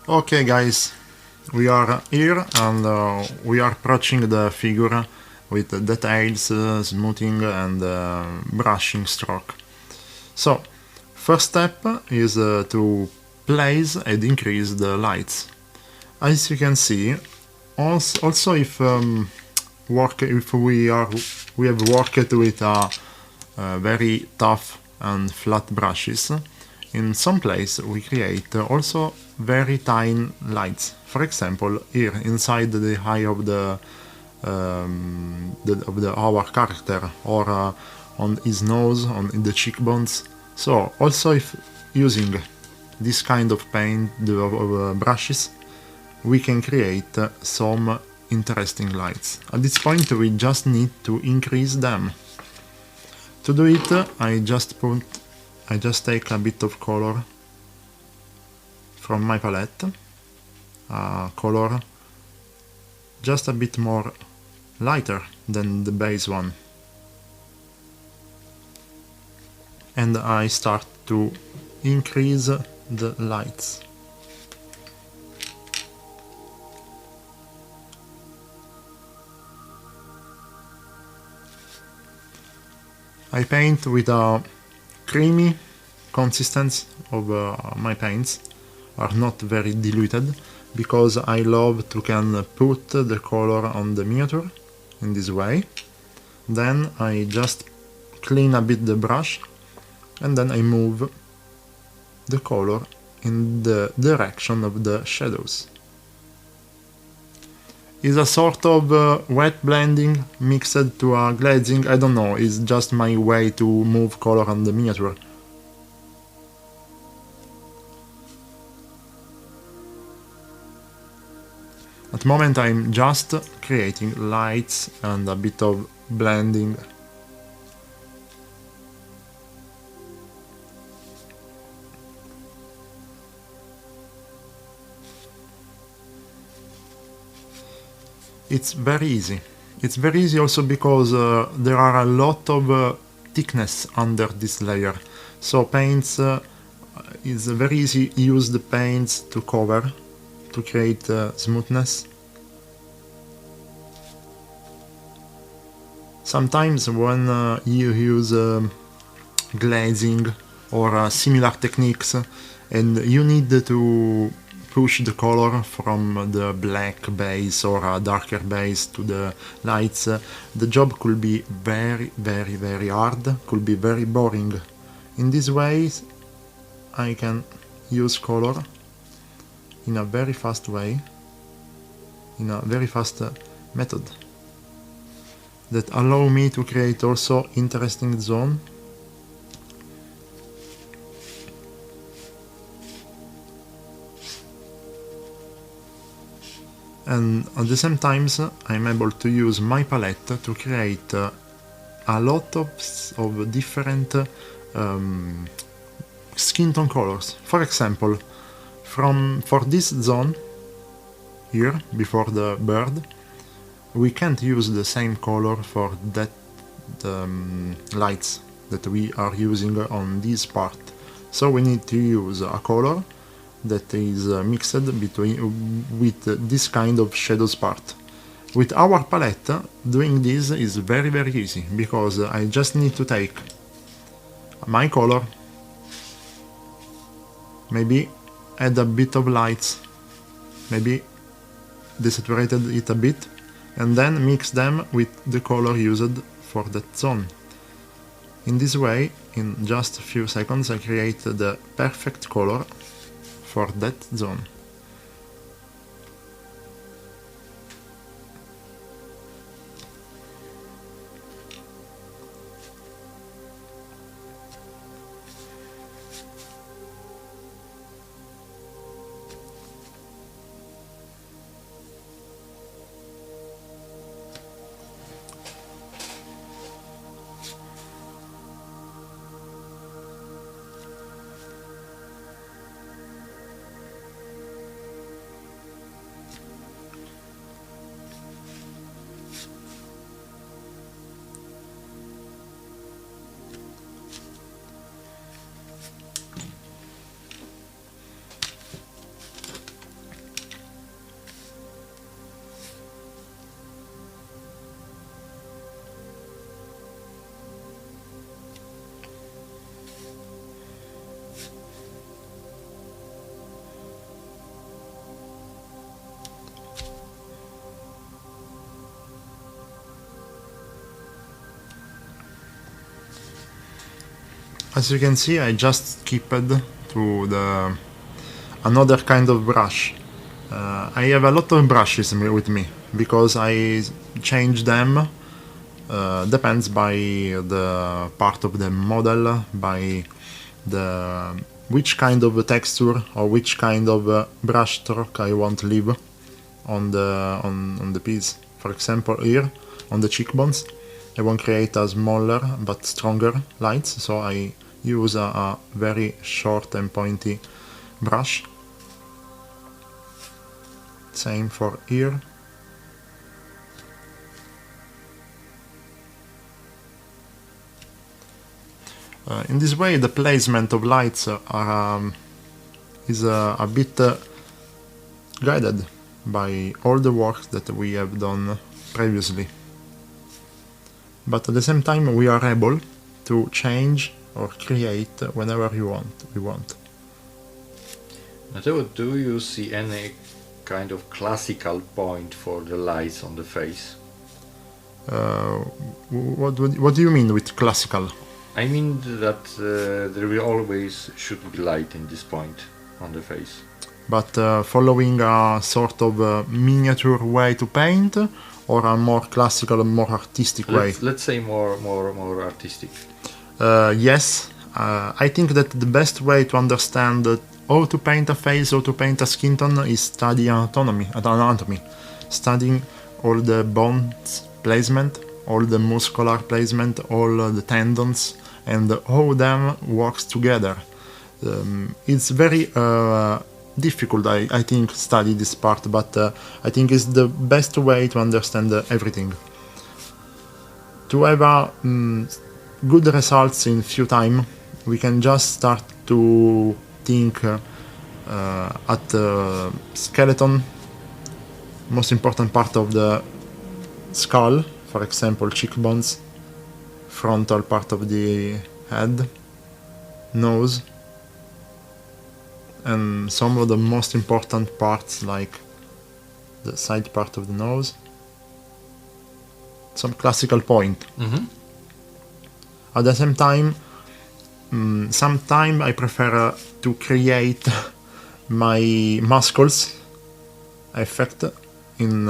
Okay guys, we are here and we are approaching the figure with the details, smoothing and brushing stroke. So, first step is to place and increase the lights. As you can see, also if we have worked with very tough and flat brushes, in some place we create also very tiny lights. For example, here inside the eye of our character, or on his nose, on the cheekbones. So also if using this kind of paint brushes, we can create some interesting lights. At this point we just need to increase them. To do it, I just take a bit of color from my palette, color just a bit more lighter than the base one, and I start to increase the lights. I paint with a creamy consistency of my paints, are not very diluted, because I love to can put the color on the miniature in this way. Then I just clean a bit the brush and then I move the color in the direction of the shadows. It's a sort of wet blending mixed to a glazing, I don't know, it's just my way to move color on the miniature. At the moment I'm just creating lights and a bit of blending. It's very easy. It's very easy also because there are a lot of thickness under this layer. So paints, it's very easy to use the paints to cover, to create smoothness. Sometimes when you use glazing or similar techniques and you need to push the color from the black base or a darker base to the lights, the job could be very hard, could be very boring. In this way I can use color in a very fast way, in a very fast method that allow me to create also interesting zone. And at the same time I'm able to use my palette to create a lot of different skin tone colors. For example, for this zone here before the bird, we can't use the same color for that lights that we are using on this part. So we need to use a color that is mixed with this kind of shadows part. With our palette, doing this is very easy, because I just need to take my color, maybe add a bit of lights, maybe desaturated it a bit, and then mix them with the color used for that zone. In this way, in just a few seconds, I create the perfect color for that zone. As you can see, I just skipped to the another kind of brush. I have a lot of brushes with me because I change them. Depends by the part of the model, by the which kind of texture or which kind of brush stroke I want to leave on the piece. For example, here on the cheekbones, I want to create a smaller but stronger lights, so I use a very short and pointy brush. Same for here. In this way, the placement of lights is a bit guided by all the work that we have done previously. But at the same time, we are able to change or create whenever we want. Matteo, do you see any kind of classical point for the lights on the face? What do you mean with classical? I mean that there will always should be light in this point on the face. But following a sort of miniature way to paint, or a more classical, more artistic way? Let's say more artistic. Yes, I think that the best way to understand how to paint a face, how to paint a skin tone is study anatomy, studying all the bones placement, all the muscular placement, all the tendons, and how them works together. It's very difficult, I think, study this part, but I think it's the best way to understand everything. To have good results in few time, we can just start to think at the skeleton, most important part of the skull, for example, cheekbones, frontal part of the head, nose, and some of the most important parts like the side part of the nose, some classical point. Mm-hmm. At the same time, sometimes I prefer to create my muscles effect in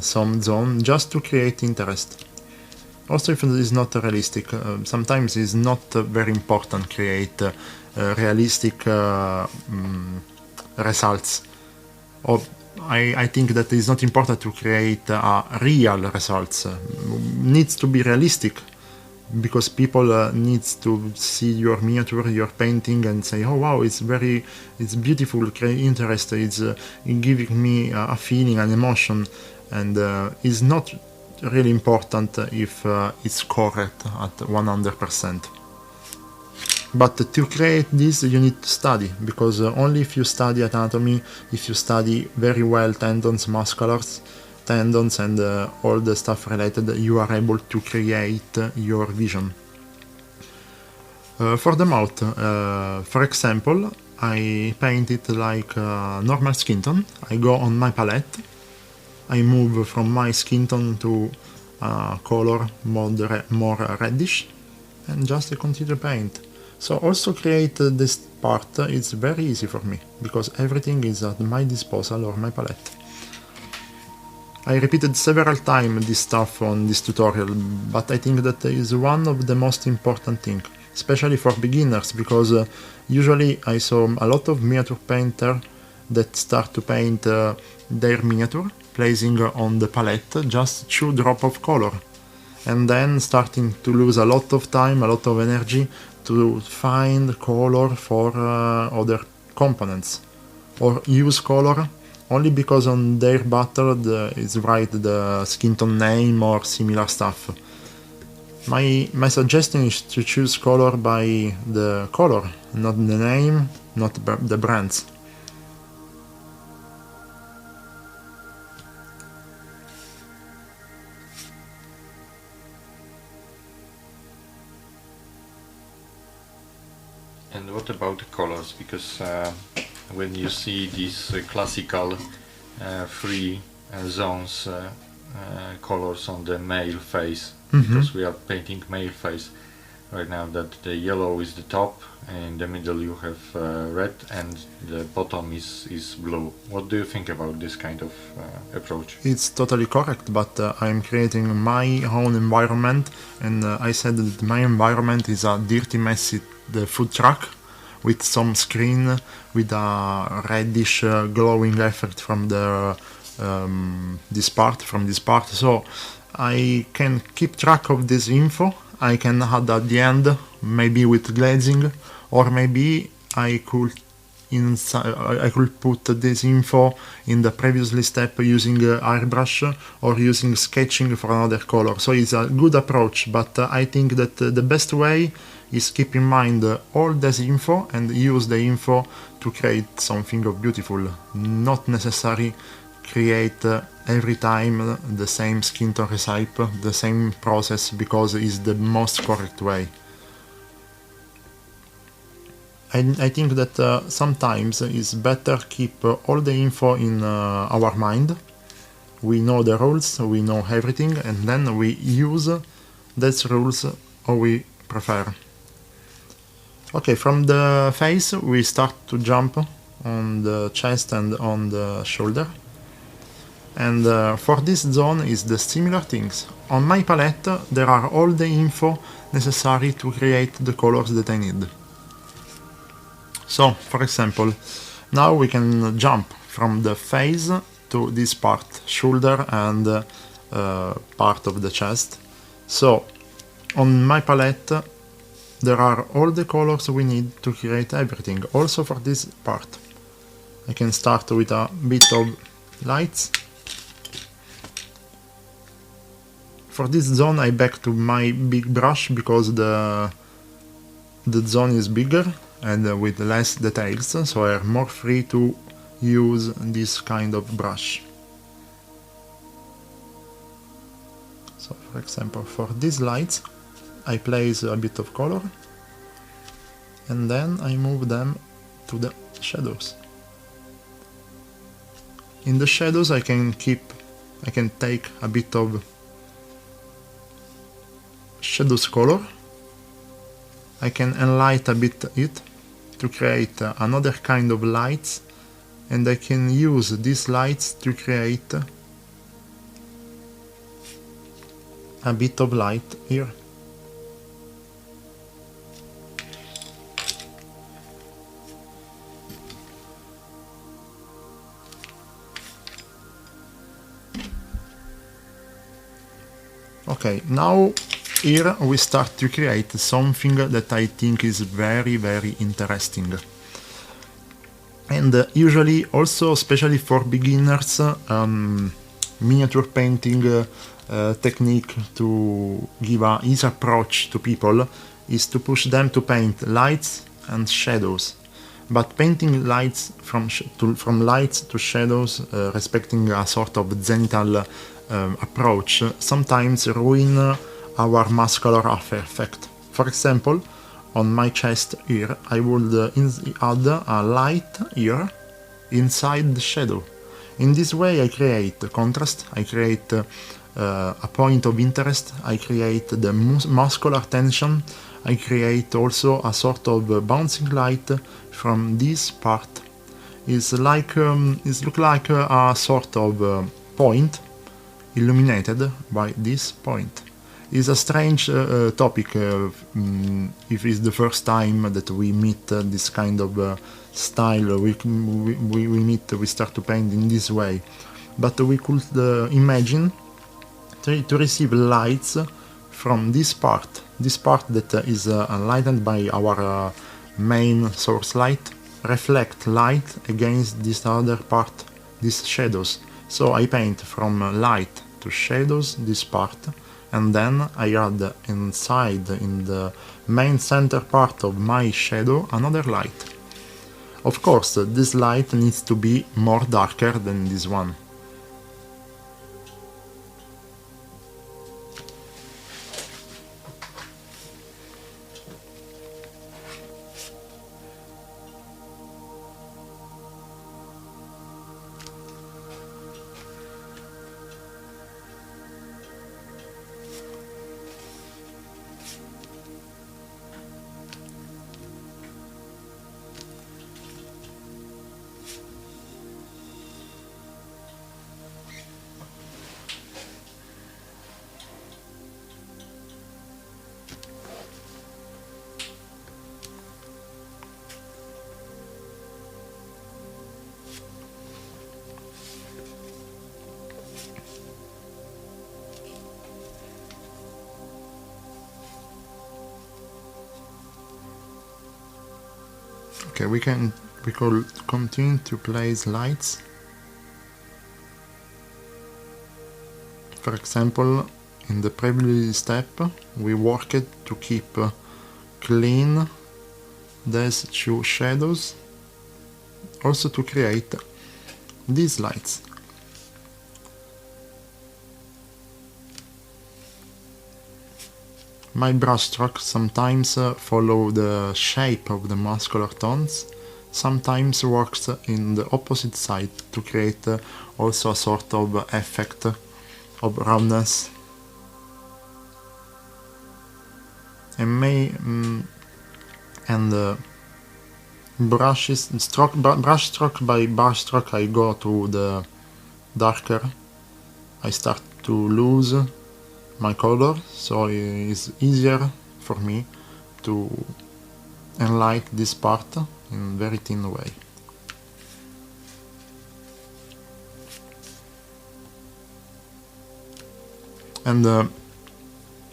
some zone just to create interest. Also, if it is not realistic, sometimes it's not very important create realistic results. Or I think that it's not important to create real results. Needs to be realistic, because people needs to see your miniature, your painting, and say, oh wow, it's beautiful, create interest, it's giving me a feeling, an emotion, and it's not really important if it's correct at 100%. But to create this, you need to study, because only if you study anatomy, if you study very well tendons, musculars, tendons, and all the stuff related, you are able to create your vision. For the mouth, for example, I paint it like normal skin tone. I go on my palette, I move from my skin tone to color more reddish, and just continue to paint. So also create this part, it's very easy for me, because everything is at my disposal or my palette. I repeated several times this stuff on this tutorial, but I think that is one of the most important things, especially for beginners, because usually I saw a lot of miniature painters that start to paint their miniature, placing on the palette just 2 drops of color, and then starting to lose a lot of time, a lot of energy to find color for other components, or use color only because on their bottle is write the skin tone name or similar stuff. My suggestion is to choose color by the color, not the name, not the brands. And what about the colors? Because when you see these classical 3 zones colors on the male face, because we are painting male face, right now that the yellow is the top, and in the middle you have red, and the bottom is blue. What do you think about this kind of approach? It's totally correct, but I'm creating my own environment, and I said that my environment is a dirty, messy food truck with some screen with a reddish glowing effect from this part. So I can keep track of this info. I can add at the end, maybe with glazing, or maybe I could put this info in the previously step using airbrush or using sketching for another color. So it's a good approach, but I think that the best way is keep in mind all this info and use the info to create something of beautiful. Not necessary create every time the same skin tone recipe, the same process, because it's the most correct way. I think that sometimes it's better keep all the info in our mind. We know the rules, we know everything, and then we use these rules how we prefer. Okay, from the face we start to jump on the chest and on the shoulder. And for this zone is the similar things. On my palette there are all the info necessary to create the colors that I need. So, for example, now we can jump from the face to this part, shoulder and part of the chest. So, on my palette there are all the colors we need to create everything, also for this part. I can start with a bit of lights. For this zone I back to my big brush because the zone is bigger and with less details, so I'm more free to use this kind of brush. So for example, for these lights I place a bit of color and then I move them to the shadows. In the shadows I can take a bit of shadows color. I can enlighten a bit it to create another kind of lights, and I can use these lights to create a bit of light here. Okay, now here we start to create something that I think is very, very interesting. And usually also, especially for beginners, miniature painting technique to give a easy approach to people is to push them to paint lights and shadows. But painting lights from lights to shadows, respecting a sort of zenithal approach, sometimes ruin our muscular effect. For example, on my chest here, I would add a light here inside the shadow. In this way I create contrast, I create a point of interest, I create the muscular tension, I create also a sort of bouncing light from this part. It's like it looks like a sort of point illuminated by this point. It's a strange topic if it's the first time that we meet this kind of style. We start to paint in this way, but we could imagine to receive lights from this part that is enlightened by our main source light, reflect light against this other part, these shadows. So I paint from light to shadows this part, and then I add inside, in the main center part of my shadow, another light. Of course, this light needs to be more darker than this one. Okay, we could continue to place lights. For example, in the previous step, we worked to keep clean these two shadows, also to create these lights. My brushstroke sometimes follow the shape of the muscular tones, sometimes works in the opposite side to create also a sort of effect of roundness. And brush stroke by brush stroke, I go to the darker. I start to lose my color, so it's easier for me to enlighten this part in very thin way. And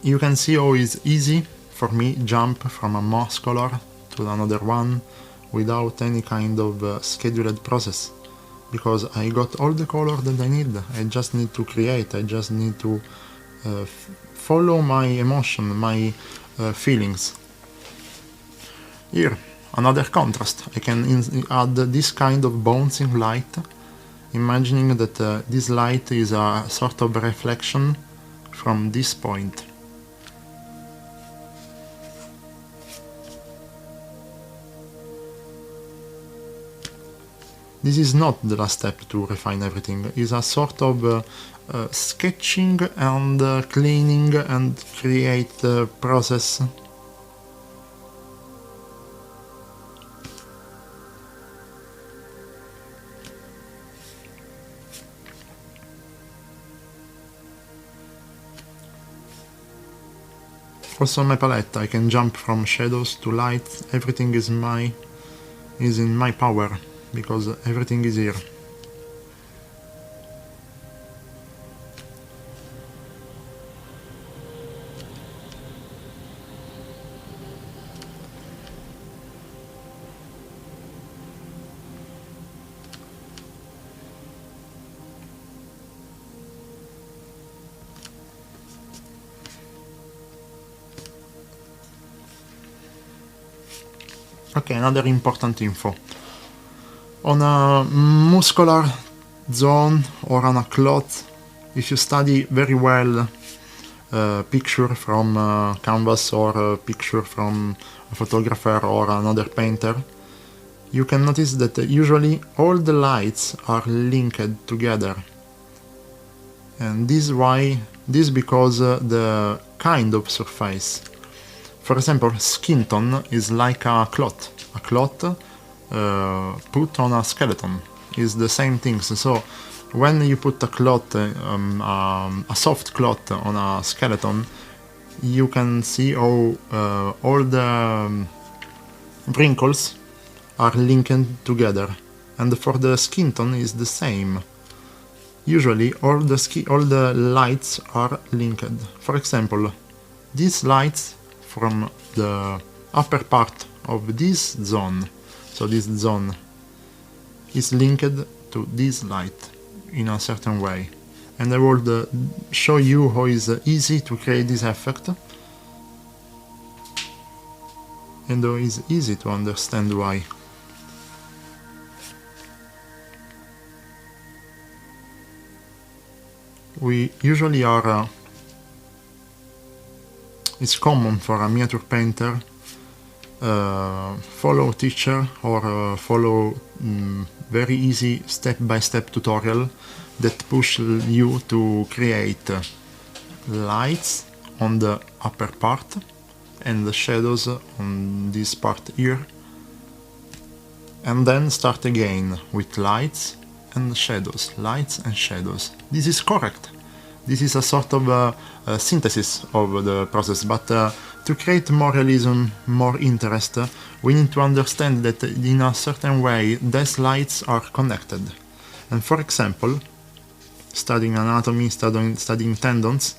you can see how it's easy for me jump from a mouse color to another one without any kind of scheduled process, because I got all the color that I need. I just need to create, I just need to follow my emotion, my feelings. Here, another contrast. I can add this kind of bouncing light, imagining that this light is a sort of reflection from this point. This is not the last step to refine everything. It's a sort of sketching and cleaning and create process. Also my palette, I can jump from shadows to light. Everything is in my power, because everything is here. Okay, another important info. On a muscular zone or on a cloth, if you study very well a picture from canvas or a picture from a photographer or another painter, you can notice that usually all the lights are linked together. And this because the kind of surface. For example, skin tone is like a cloth. A cloth put on a skeleton is the same thing. So when you put a cloth, a soft cloth on a skeleton, you can see how all the wrinkles are linked together. And for the skin tone is the same. Usually all the lights are linked. For example, these lights from the upper part of this zone, so this zone is linked to this light in a certain way, and I will show you how it's easy to create this effect, and how it's easy to understand why. We usually are it's common for a miniature painter follow teacher or follow very easy step-by-step tutorial that push you to create lights on the upper part and the shadows on this part here, and then start again with lights and shadows, lights and shadows. This is correct. This is a sort of synthesis of the process, but to create more realism, more interest, we need to understand that in a certain way these lights are connected. And for example, studying anatomy, studying tendons,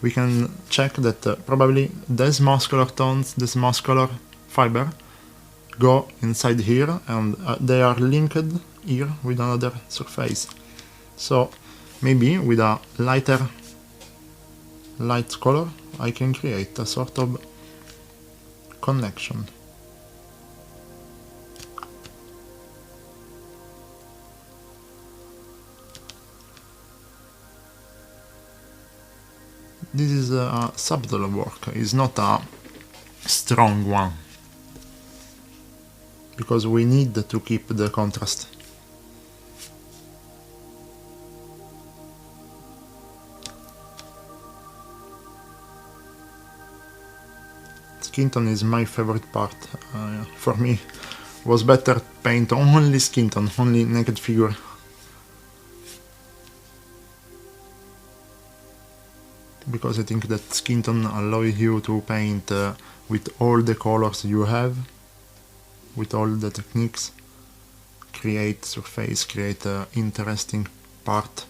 we can check that probably these muscular tones, this muscular fiber, go inside here, and they are linked here with another surface. So maybe with a light color I can create a sort of connection. This is a subtle work, it's not a strong one, because we need to keep the contrast. Skin tone is my favorite part. For me, was better paint only skin tone, only naked figure. Because I think that skin tone allows you to paint with all the colors you have, with all the techniques, create surface, create an interesting part.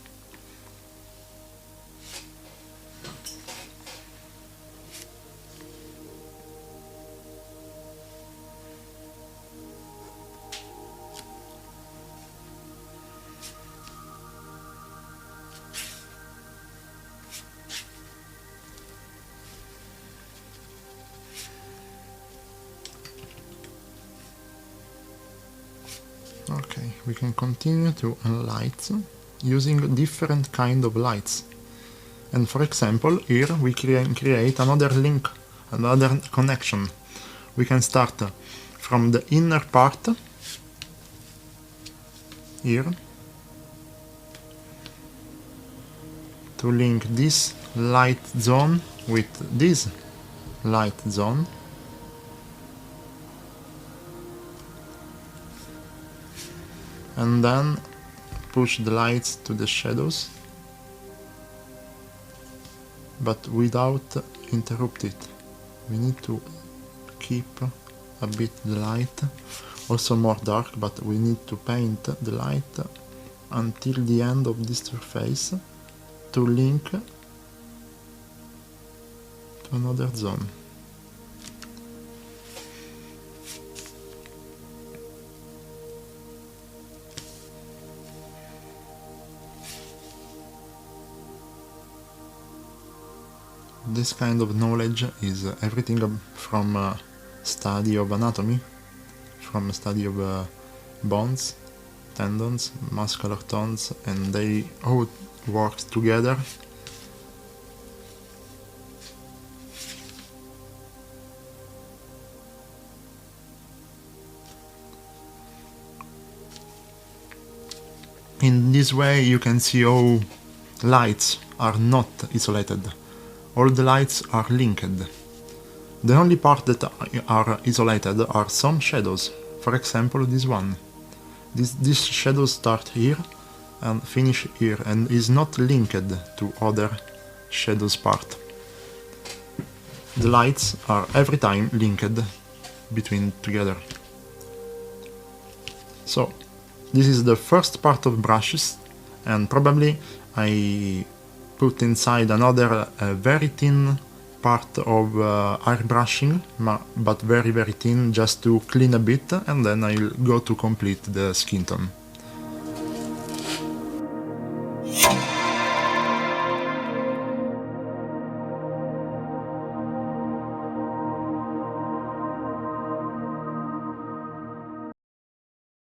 Okay, we can continue to light using different kind of lights. And for example, here we create another link, another connection. We can start from the inner part, here, to link this light zone with this light zone. And then push the lights to the shadows, but without interrupt it. We need to keep a bit the light, also more dark, but we need to paint the light until the end of this surface to link to another zone. This kind of knowledge is everything from study of anatomy, from study of bones, tendons, muscular tones, and they all work together. In this way you can see how lights are not isolated. All the lights are linked. The only part that are isolated are some shadows. For example, this one. This shadow start here and finish here and is not linked to other shadows part. The lights are every time linked between together. So this is the first part of brushes, and probably I put inside another very thin part of airbrushing, but very thin, just to clean a bit, and then I'll go to complete the skin tone.